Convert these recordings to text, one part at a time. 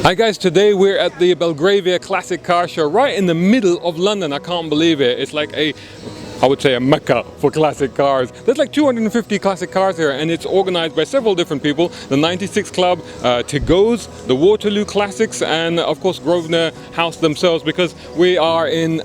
Hi guys, today we're at the Belgravia Classic Car Show right in the middle of London. I can't believe it. It's like I would say a mecca for classic cars. There's like 250 classic cars here, and it's organized by several different people. The 96 Club, Tigos, the Waterloo Classics, and of course Grosvenor House themselves, because we are in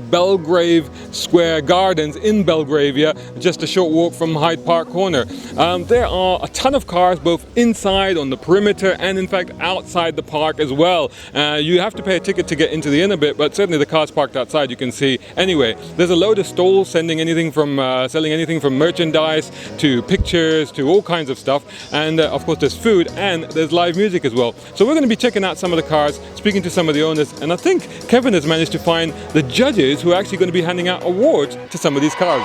Belgrave Square Gardens in Belgravia, just a short walk from Hyde Park corner. There are a ton of cars both inside on the perimeter and in fact outside the park as well. You have to pay a ticket to get into the inner bit, but certainly the cars parked outside you can see. Anyway, there's a load of stalls selling anything from merchandise to pictures to all kinds of stuff, and of course there's food and there's live music as well. So we're going to be checking out some of the cars, speaking to some of the owners, and I think Kevin has managed to find the judges who are actually going to be handing out awards to some of these cars.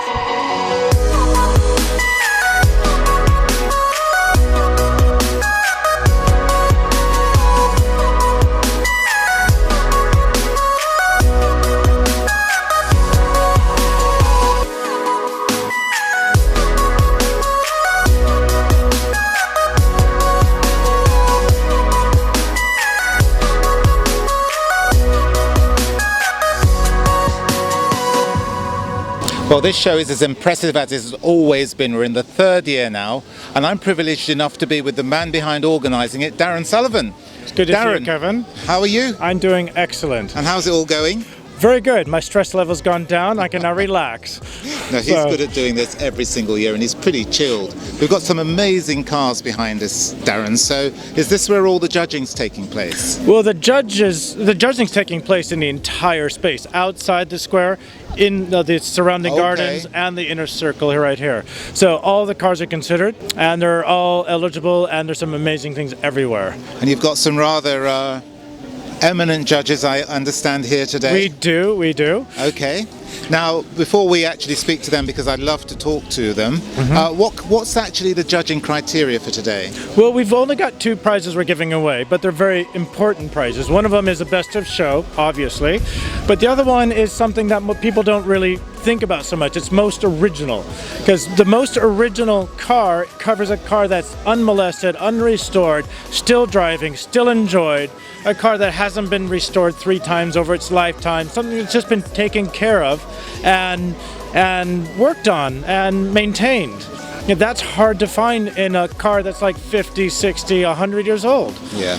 Well, this show is as impressive as it's always been. We're in the third year now, and I'm privileged enough to be with the man behind organising it, Darren Sullivan. It's good to see you, Kevin. How are you? I'm doing excellent. And how's it all going? Very good. My stress level's gone down. I can now relax. No, he's good at doing this every single year, and he's pretty chilled. We've got some amazing cars behind us, Darren. So is this where all the judging's taking place? Well, the judging's taking place in the entire space, outside the square, in the surrounding gardens and the inner circle here, right here. So all the cars are considered, and they're all eligible, and there's some amazing things everywhere. And you've got some rather eminent judges, I understand, here today. We do. Okay. Now, before we actually speak to them, because I'd love to talk to them, what's actually the judging criteria for today? Well, we've only got two prizes we're giving away, but they're very important prizes. One of them is a best of show, obviously, but the other one is something that people don't really think about so much. It's most original, because the most original car covers a car that's unmolested, unrestored, still driving, still enjoyed, a car that hasn't been restored 3 times over its lifetime, something that's just been taken care of and worked on and maintained. That's hard to find in a car that's like 50, 60, 100 years old. Yeah,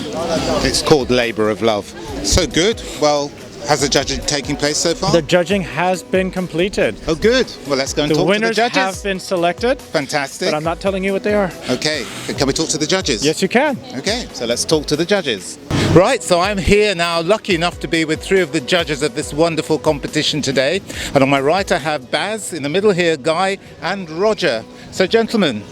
it's called labour of love. So good. Well, has the judging taken place so far? The judging has been completed. Oh, good. Well, let's go and talk to the judges. The winners have been selected. Fantastic. But I'm not telling you what they are. Okay. Can we talk to the judges? Yes, you can. Okay, so let's talk to the judges. Right, so I'm here now, lucky enough to be with 3 of the judges of this wonderful competition today. And on my right I have Baz, in the middle here Guy and Roger. So gentlemen,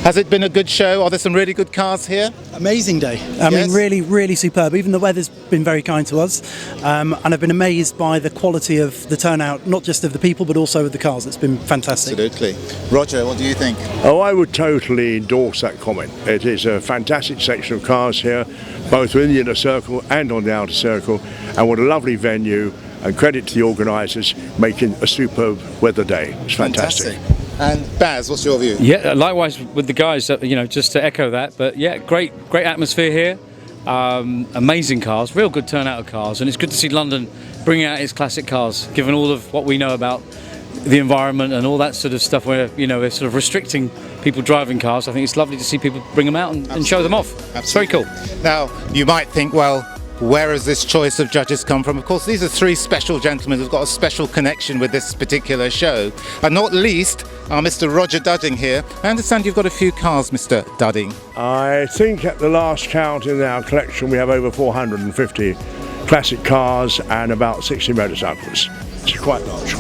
has it been a good show? Are there some really good cars here? Amazing day. I mean, really, really superb. Even the weather's been very kind to us. And I've been amazed by the quality of the turnout, not just of the people, but also of the cars. It's been fantastic. Absolutely. Roger, what do you think? Oh, I would totally endorse that comment. It is a fantastic section of cars here, both within the inner circle and on the outer circle. And what a lovely venue. And credit to the organisers making a superb weather day. It's fantastic. And Baz, what's your view? Yeah, likewise with the guys, just to echo that. But yeah, great atmosphere here. Amazing cars, real good turnout of cars, and it's good to see London bringing out its classic cars, given all of what we know about the environment and all that sort of stuff where, we're sort of restricting people driving cars. I think it's lovely to see people bring them out and show them off. Absolutely. It's very cool. Now, you might think, well, where has this choice of judges come from? Of course, these are 3 special gentlemen who've got a special connection with this particular show. And not least are Mr. Roger Dudding here. I understand you've got a few cars, Mr. Dudding. I think at the last count in our collection we have over 450 classic cars and about 60 motorcycles. It's quite large.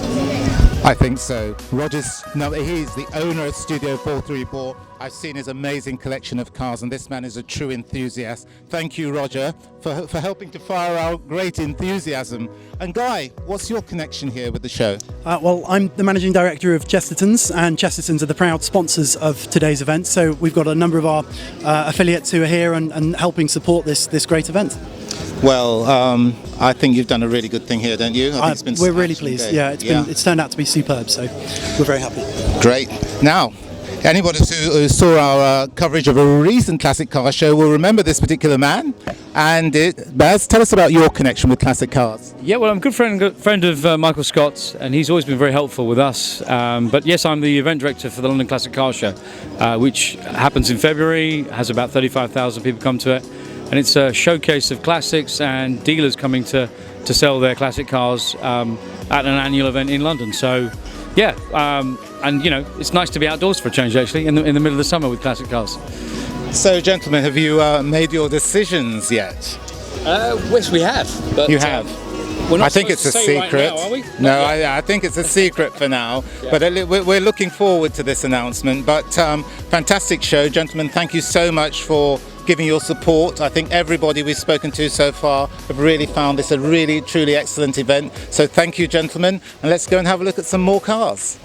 I think so. Roger's, he's the owner of Studio 434. I've seen his amazing collection of cars, and this man is a true enthusiast. Thank you, Roger, for helping to fire our great enthusiasm. And Guy, what's your connection here with the show? Well, I'm the managing director of Chesterton's, and Chesterton's are the proud sponsors of today's event. So we've got a number of our affiliates who are here and helping support this great event. Well, I think you've done a really good thing here, don't you? I think we're really pleased. Yeah, it's turned out to be superb, so we're very happy. Great. Now, Anybody who saw our coverage of a recent classic car show will remember this particular man. And Baz, tell us about your connection with classic cars. Yeah, well, I'm a good friend of Michael Scott's, and he's always been very helpful with us. But yes, I'm the event director for the London Classic Car Show, which happens in February, has about 35,000 people come to it. And it's a showcase of classics and dealers coming to sell their classic cars at an annual event in London. So, yeah, and you know, it's nice to be outdoors for a change, actually, in the middle of the summer with classic cars. So, gentlemen, have you made your decisions yet? Yes, we have. But, you have. We're not I think it's a secret. Right now, are we? No, I think it's a secret for now. Yeah. But we're looking forward to this announcement. But fantastic show, gentlemen. Thank you so much for giving your support. I think everybody we've spoken to so far have really found this a really, truly excellent event. So thank you, gentlemen. And let's go and have a look at some more cars.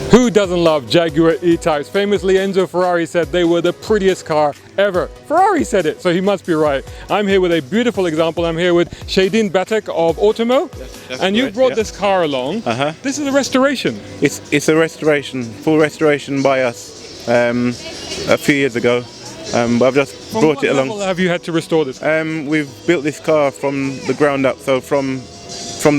Who doesn't love Jaguar E-Types? Famously, Enzo Ferrari said they were the prettiest car ever. Ferrari said it, so he must be right. I'm here with a beautiful example. I'm here with Shahzad Sheikh of Automo, and you brought this car along. This is a restoration. It's a restoration, full restoration by us a few years ago. But I've just brought it along. What level have you had to restore this? We've built this car from the ground up, so from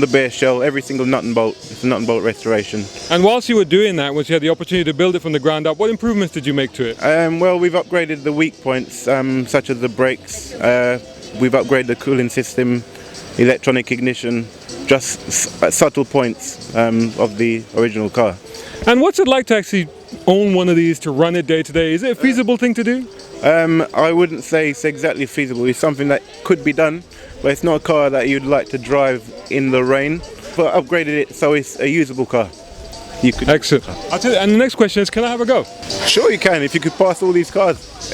the bare shell, every single nut and bolt. It's a nut and bolt restoration. And whilst you were doing that, once you had the opportunity to build it from the ground up, what improvements did you make to it? Well, we've upgraded the weak points, such as the brakes. We've upgraded the cooling system, electronic ignition, just subtle points of the original car. And what's it like to actually own one of these, to run it day to day? Is it a feasible thing to do? I wouldn't say it's exactly feasible. It's something that could be done, but it's not a car that you'd like to drive in the rain. But upgraded it so it's a usable car. You could. Excellent. I'll tell you, and the next question is, can I have a go? Sure you can, if you could pass all these cars.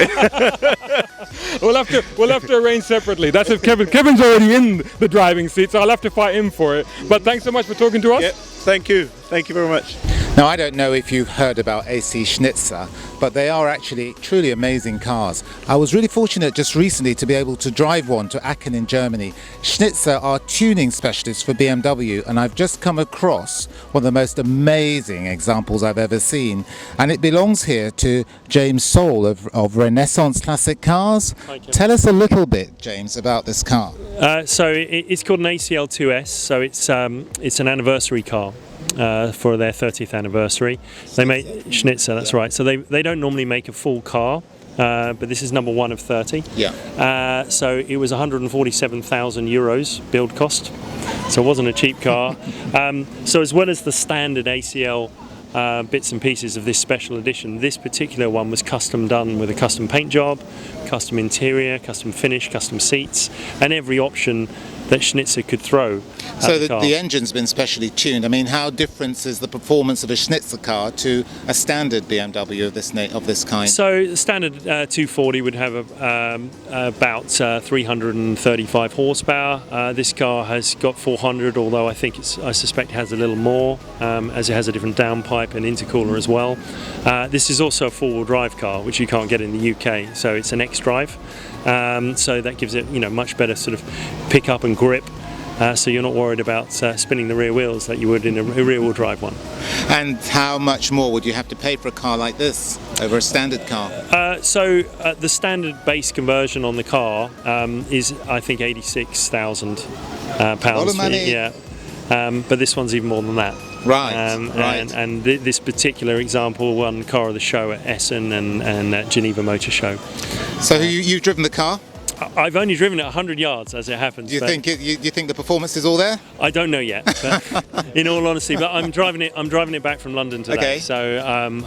We'll have to arrange separately. That's if Kevin's already in the driving seat, so I'll have to fight him for it. But thanks so much for talking to us. Yep, thank you very much. Now, I don't know if you've heard about AC Schnitzer, but they are actually truly amazing cars. I was really fortunate just recently to be able to drive one to Aachen in Germany. Schnitzer are tuning specialists for BMW, and I've just come across one of the most amazing examples I've ever seen. And it belongs here to James Soul of Renaissance Classic Cars. Tell us a little bit, James, about this car. So it's called an ACL2S, so it's an anniversary car. For their 30th anniversary. They make Schnitzer, that's right. So they don't normally make a full car, but this is number 1 of 30. Yeah. So it was 147,000 euros build cost. So it wasn't a cheap car. So as well as the standard ACL bits and pieces of this special edition, this particular one was custom done with a custom paint job, custom interior, custom finish, custom seats, and every option that Schnitzer could throw. So the engine's been specially tuned. I mean, how different is the performance of a Schnitzer car to a standard BMW of this kind? So the standard 240 would have about 335 horsepower. This car has got 400, although I suspect it has a little more, as it has a different downpipe and intercooler as well. This is also a four-wheel drive car, which you can't get in the UK. So it's an X-Drive. So that gives it, much better sort of pick up and grip. So you're not worried about spinning the rear wheels like you would in a rear-wheel drive one. And how much more would you have to pay for a car like this over a standard car? So the standard base conversion on the car is, I think, £86,000. A lot of money. Yeah. But this one's even more than that. Right, right. And this particular example won Car of the Show at Essen and at Geneva Motor Show. So you've driven the car? I've only driven it 100 yards, as it happens. Do you think the performance is all there? I don't know yet, but in all honesty. But I'm driving it back from London today, okay. So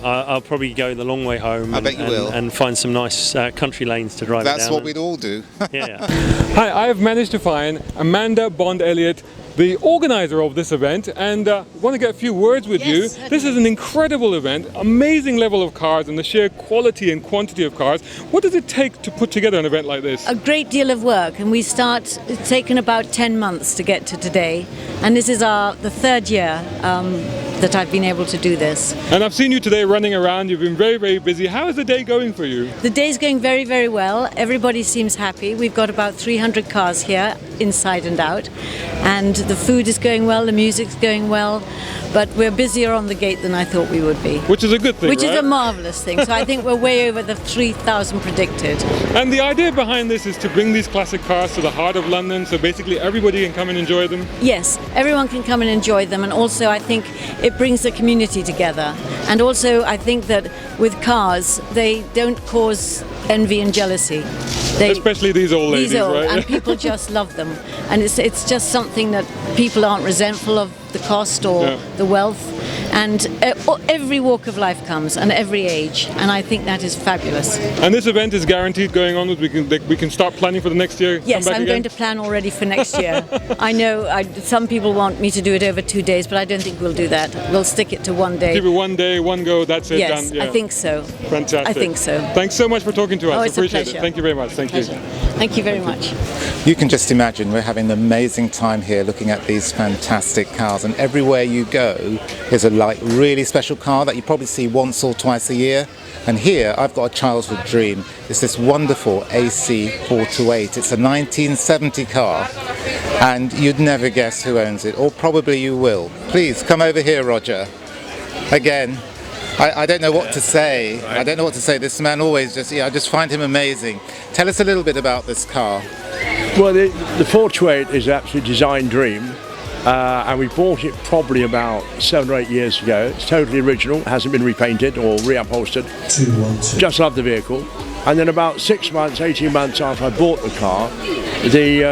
I'll probably go the long way home. I bet you will. And find some nice country lanes to drive. That's it down. what we'd all do. Yeah. Hi, I have managed to find Amanda Bond-Elliott, the organizer of this event, and want to get a few words with you. This is an incredible event, amazing level of cars and the sheer quality and quantity of cars. What does it take to put together an event like this? A great deal of work, and it's taken about 10 months to get to today, and this is the third year that I've been able to do this. And I've seen you today running around. You've been very, very busy. How is the day going for you? The day's going very, very well. Everybody seems happy. We've got about 300 cars here, inside and out. And the food is going well, the music's going well. But we're busier on the gate than I thought we would be. Which is a good thing, Which right? is a marvellous thing. So I think we're way over the 3,000 predicted. And the idea behind this is to bring these classic cars to the heart of London, so basically everybody can come and enjoy them? Yes, everyone can come and enjoy them, and also I think it brings the community together. And also I think that with cars, they don't cause envy and jealousy. Especially these old ladies, right? And people just love them. And it's just something that people aren't resentful of the cost or the wealth. And every walk of life comes, and every age, and I think that is fabulous. And this event is guaranteed going on. We can start planning for the next year. Yes, I'm going to plan already for next year. I know some people want me to do it over 2 days, but I don't think we'll do that. We'll stick it to 1 day. Keep it 1 day, 1 go. That's it. Yes, done. Yeah. I think so. Fantastic. I think so. Thanks so much for talking to us. Oh, it's Appreciate a pleasure. it. Thank you very much. Thank you. Thank you very much. You can just imagine we're having an amazing time here looking at these fantastic cars, and everywhere you go is a really special car that you probably see once or twice a year. And here I've got a childhood dream. It's this wonderful AC428. It's a 1970 car, and you'd never guess who owns it, or probably you will. Please come over here, Roger. Again, I don't know what to say. I don't know what to say. This man always I just find him amazing. Tell us a little bit about this car. Well, the 428 is an absolute design dream. And we bought it probably about 7 or 8 years ago. It's totally original, hasn't been repainted or reupholstered. Just love the vehicle. And then about 6 months, 18 months after I bought the car, the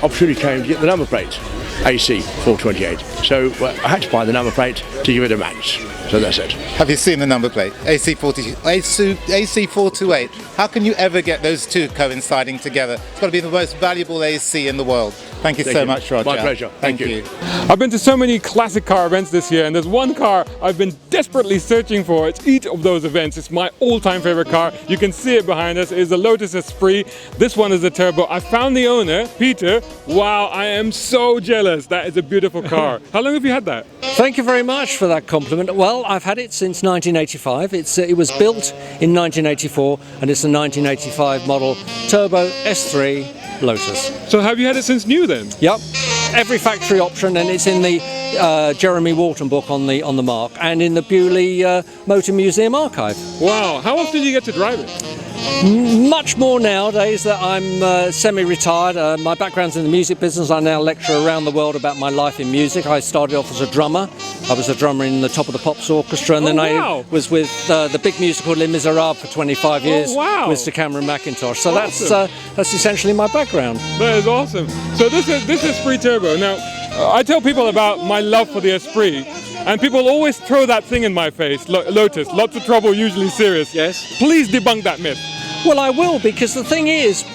opportunity came to get the number plate, AC 428. So I had to buy the number plate to give it a match. So that's it. Have you seen the number plate? AC428. How can you ever get those two coinciding together? It's got to be the most valuable AC in the world. Thank you so much, Roger. My pleasure. Thank you. I've been to so many classic car events this year, and there's one car I've been desperately searching for. It's each of those events. It's my all-time favorite car. You can see it behind us. It's the Lotus Esprit. This one is a turbo. I found the owner, Peter. Wow, I am so jealous. That is a beautiful car. How long have you had that? Thank you very much for that compliment. Well, I've had it since 1985. It was built in 1984, and it's a 1985 model turbo S3 Lotus. So have you had it since new then? Yep, every factory option, and it's in the Jeremy Walton book on the mark, and in the Bewley Motor Museum archive. Wow, how often do you get to drive it? Much more nowadays that I'm semi-retired. My background's in the music business. I now lecture around the world about my life in music. I started off as a drummer. I was a drummer in the Top of the Pops Orchestra, and then I was with the big musical Les Miserables for 25 years with Sir Cameron McIntosh. So that's essentially my background. That is awesome. So this is Esprit Turbo. Now, I tell people about my love for the Esprit, and people always throw that thing in my face, Lotus, lots of trouble, usually serious. Yes. Please debunk that myth. Well, I will, because the thing is,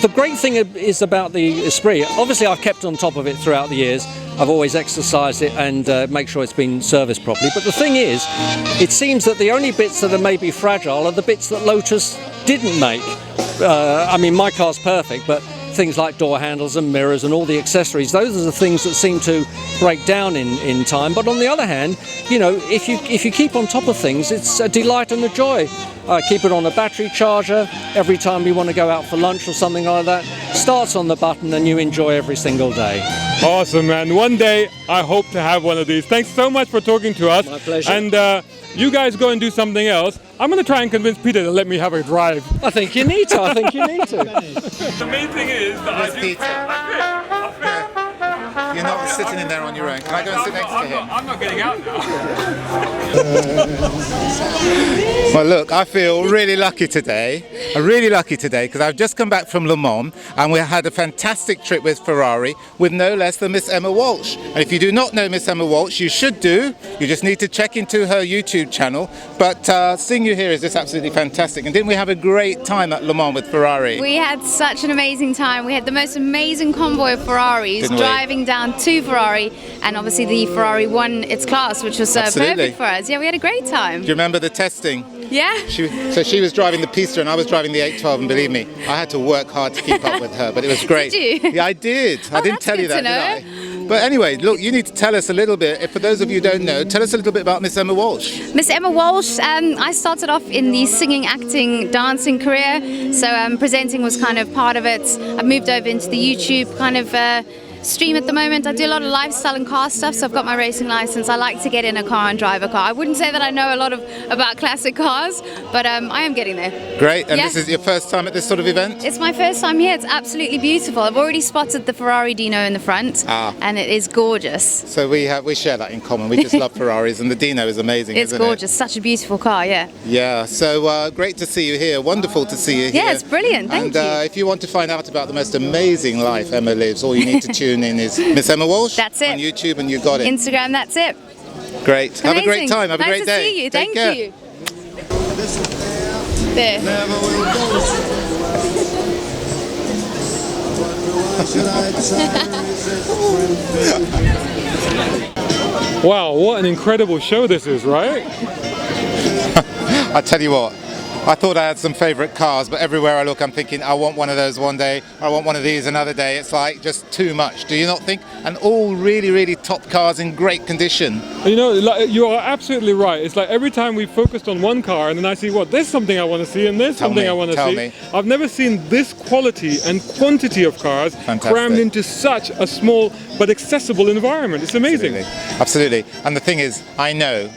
the great thing is about the Esprit, obviously I've kept on top of it throughout the years. I've always exercised it and make sure it's been serviced properly. But the thing is, it seems that the only bits that are maybe fragile are the bits that Lotus didn't make. I mean, my car's perfect, but things like door handles and mirrors and all the accessories, those are the things that seem to break down in time. But on the other hand, you know, if you keep on top of things, it's a delight and a joy. I keep it on a battery charger every time we want to go out for lunch or something like that. Starts on the button and you enjoy every single day. Awesome, man. One day I hope to have one of these. Thanks so much for talking to us. My pleasure. And you guys go and do something else. I'm going to try and convince Peter to let me have a drive. I think you need to. The main thing is that Where's Peter? You're not sitting in there on your own. Can I go and sit next to him? I'm not getting out now. Well, look, I feel really lucky today. I'm really lucky today because I've just come back from Le Mans and we had a fantastic trip with Ferrari with no less than Miss Emma Walsh. And if you do not know Miss Emma Walsh, you should do. You just need to check into her YouTube channel. But seeing you here is just absolutely fantastic. And didn't we have a great time at Le Mans with Ferrari? We had such an amazing time. We had the most amazing convoy of Ferraris driving down to Ferrari, and obviously the Ferrari won its class, which was perfect for us. Yeah, we had a great time. Do you remember the testing? Yeah. So she was driving the Pista and I was driving the 812, and believe me, I had to work hard to keep up with her, but it was great. Did you? Yeah, I did. I didn't tell you that, did I? But anyway, look, you need to tell us a little bit, if for those of you who don't know, tell us a little bit about Miss Emma Walsh. Miss Emma Walsh, I started off in the singing, acting, dancing career, so presenting was kind of part of it. I've moved over into the YouTube kind of stream at the moment. I do a lot of lifestyle and car stuff, so I've got my racing license. I like to get in a car and drive a car. I wouldn't say that I know a lot about classic cars, but I am getting there. Great, and Yeah. this is your first time at this sort of event? It's my first time here. It's absolutely beautiful. I've already spotted the Ferrari Dino in the front, and it is gorgeous. So we share that in common. We just love Ferraris, and the Dino is amazing, It's isn't gorgeous. Such a beautiful car, yeah. it? Yeah, so great to see you here. Wonderful to see you here. Yeah, it's brilliant. Thank you. And if you want to find out about the most amazing life Emma lives, all you need to tune in is Miss Emma Walsh. That's it. On YouTube, and you got it. Instagram, that's it. Great. Have a great Amazing. time. Have a nice great day. to see you. Take Thank care. you. There. Wow, what an incredible show this is, right? I tell you what, I thought I had some favourite cars, but everywhere I look I'm thinking I want one of those one day, I want one of these another day. It's like just too much, do you not think? And all really, really top cars in great condition. You know, like, you are absolutely right. It's like every time we focused on one car and then I see, what, there's something I want to see and there's something I want to see. me. I've never seen this quality and quantity of cars crammed into such a small but accessible environment. It's amazing. Absolutely. And the thing is, I know,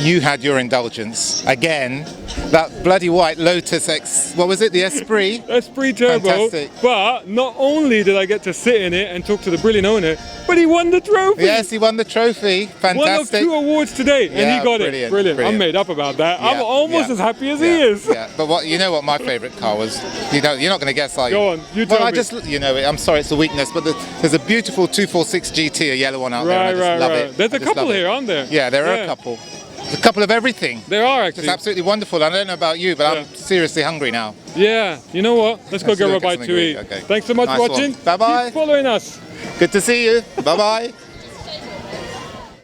you had your indulgence. Again, that bloody white Lotus what was it, the Esprit? Esprit Turbo. Fantastic. But not only did I get to sit in it and talk to the brilliant owner, but he won the trophy. Yes, he won the trophy. Fantastic. One of 2 awards today, and Yeah, he got brilliant, it. Brilliant. I'm brilliant. made up about that. I'm Yeah, almost yeah, as happy as he is. Yeah, but you know what my favourite car was? You're not going to guess, are you? Go on, you tell me. You know, I'm sorry, it's a weakness, but there's a beautiful 246 GT, a yellow one out there. And I just love it. There's I a just couple love it. here, aren't there? Yeah, there are a couple. There's a couple of everything. There are actually. It's absolutely wonderful. I don't know about you, but I'm seriously hungry now. Yeah, you know what? Let's go Let's get go a get bite something to to eat. eat. Okay. Thanks so much Nice for watching. one. Bye-bye. Keep following us. Good to see you. Bye-bye.